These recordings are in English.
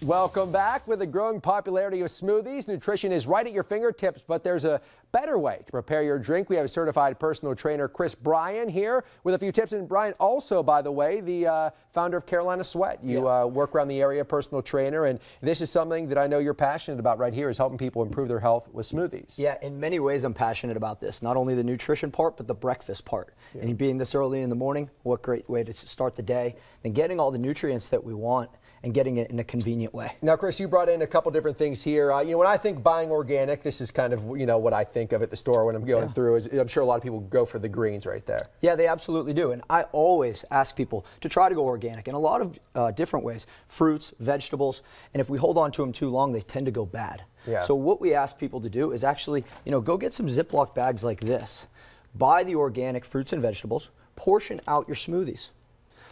Welcome back. With the growing popularity of smoothies, nutrition is right at your fingertips, but there's a better way to prepare your drink. We have certified personal trainer Bryan here with a few tips. And Bryan, also, by the way, the founder of Carolina Sweat. You work around the area, personal trainer, and this is something that I know you're passionate about right here, is helping people improve their health with smoothies. Yeah, in many ways I'm passionate about this. Not only the nutrition part, but the breakfast part. Yeah. And being this early in the morning, what great way to start the day, and getting all the nutrients that we want and getting it in a convenient way. Now, Chris, you brought in a couple different things here. When I think buying organic, this is kind of, what I think of at the store when I'm going through. I'm sure a lot of people go for the greens right there. Yeah, they absolutely do. And I always ask people to try to go organic in a lot of different ways. Fruits, vegetables, and if we hold on to them too long, they tend to go bad. Yeah. So what we ask people to do is actually, go get some Ziploc bags like this. Buy the organic fruits and vegetables, portion out your smoothies.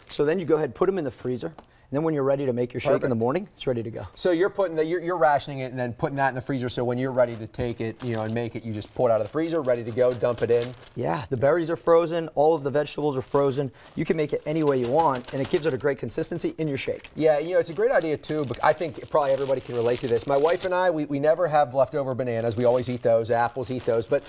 So then you go ahead and put them in the freezer. And then when you're ready to make your shake in the morning, it's ready to go. So you're putting you're rationing it and then putting that in the freezer. So when you're ready to take it, and make it, you just pull it out of the freezer, ready to go, dump it in. Yeah, the berries are frozen, all of the vegetables are frozen. You can make it any way you want, and it gives it a great consistency in your shake. Yeah, it's a great idea too. But I think probably everybody can relate to this. My wife and I, we never have leftover bananas. We always eat those. Apples, eat those. But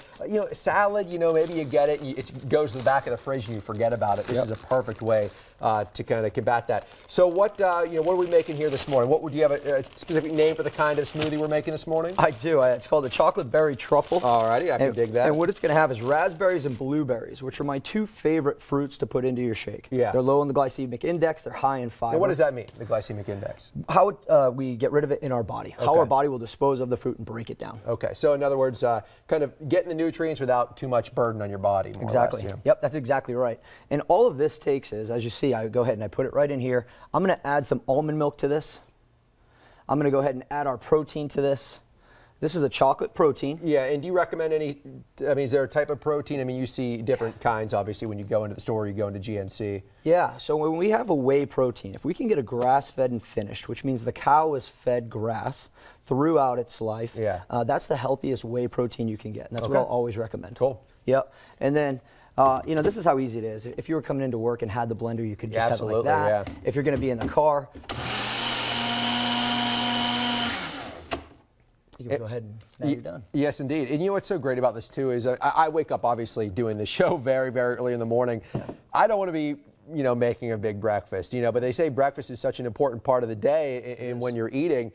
salad, maybe you get it, and it goes to the back of the fridge, and you forget about it. This is a perfect way to kind of combat that. So what are we making here this morning? Would you have a specific name for the kind of smoothie we're making this morning? I do. It's called the chocolate berry truffle. Alrighty, I can dig that. And what it's going to have is raspberries and blueberries, which are my two favorite fruits to put into your shake. Yeah. They're low in the glycemic index. They're high in fiber. And what does that mean, the glycemic index? How we get rid of it in our body. Okay. How our body will dispose of the fruit and break it down. Okay. So in other words, kind of getting the nutrients without too much burden on your body. More exactly. Or less, Yep, that's exactly right. And all of this takes is, as you see, I go ahead and I put it right in here. I'm going to add some almond milk to this. I'm going to go ahead and add our protein to this. This is a chocolate protein. Yeah, and do you recommend any, is there a type of protein? You see different kinds, obviously, when you go into the store, you go into GNC. Yeah, so when we have a whey protein, if we can get a grass-fed and finished, which means the cow is fed grass throughout its life, that's the healthiest whey protein you can get, and that's what I'll always recommend. Cool. Yep, and then this is how easy it is. If you were coming into work and had the blender, you could just have it like that. Yeah. If you're going to be in the car, you can go ahead and now you're done. Yes, indeed. And what's so great about this too is I wake up obviously doing the show very, very early in the morning. I don't want to be making a big breakfast, but they say breakfast is such an important part of the day, and when you're eating,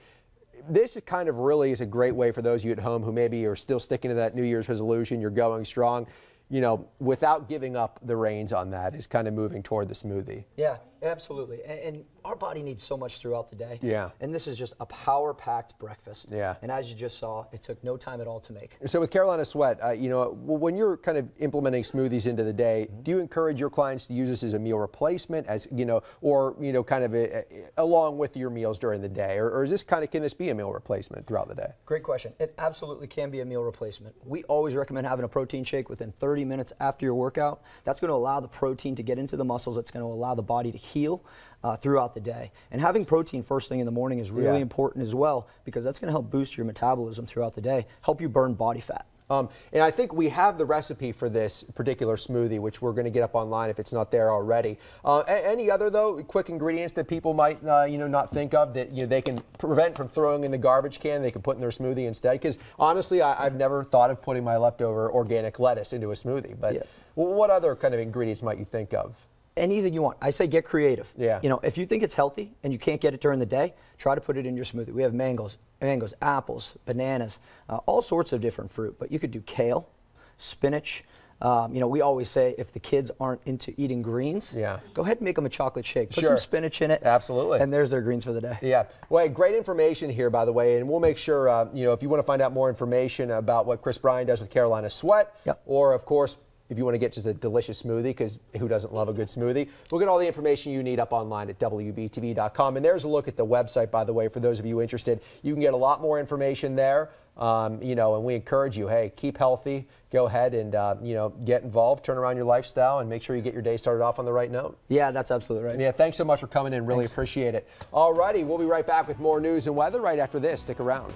this kind of really is a great way for those of you at home who maybe are still sticking to that New Year's resolution, you're going strong, without giving up the reins on that, is kind of moving toward the smoothie. Yeah, absolutely. And our body needs so much throughout the day. Yeah. And this is just a power-packed breakfast. Yeah. And as you just saw, it took no time at all to make. So with Carolina Sweat, when you're kind of implementing smoothies into the day, do you encourage your clients to use this as a meal replacement, or kind of along with your meals during the day, or is this can this be a meal replacement throughout the day? Great question. It absolutely can be a meal replacement. We always recommend having a protein shake within 30 minutes after your workout. That's going to allow the protein to get into the muscles. It's going to allow the body to heal throughout the day. And having protein first thing in the morning is really important as well, because that's going to help boost your metabolism throughout the day, help you burn body fat. And I think we have the recipe for this particular smoothie, which we're going to get up online if it's not there already. Any other, though, quick ingredients that people might, not think of that they can prevent from throwing in the garbage can, they can put in their smoothie instead? Because honestly, I've never thought of putting my leftover organic lettuce into a smoothie. But what other kind of ingredients might you think of? Anything you want. I say get creative. Yeah. If you think it's healthy and you can't get it during the day, try to put it in your smoothie. We have mangoes, apples, bananas, all sorts of different fruit. But you could do kale, spinach. We always say if the kids aren't into eating greens, go ahead and make them a chocolate shake. Put some spinach in it. Absolutely. And there's their greens for the day. Yeah. Well, great information here, by the way. And we'll make sure, if you want to find out more information about what Bryan does with Carolina Sweat, or, of course, if you want to get just a delicious smoothie, because who doesn't love a good smoothie, we'll get all the information you need up online at WBTV.com. And there's a look at the website, by the way, for those of you interested. You can get a lot more information there, and we encourage you, hey, keep healthy, go ahead and, get involved, turn around your lifestyle, and make sure you get your day started off on the right note. Yeah, that's absolutely right. Yeah, thanks so much for coming in. Really appreciate it. All righty, we'll be right back with more news and weather right after this. Stick around.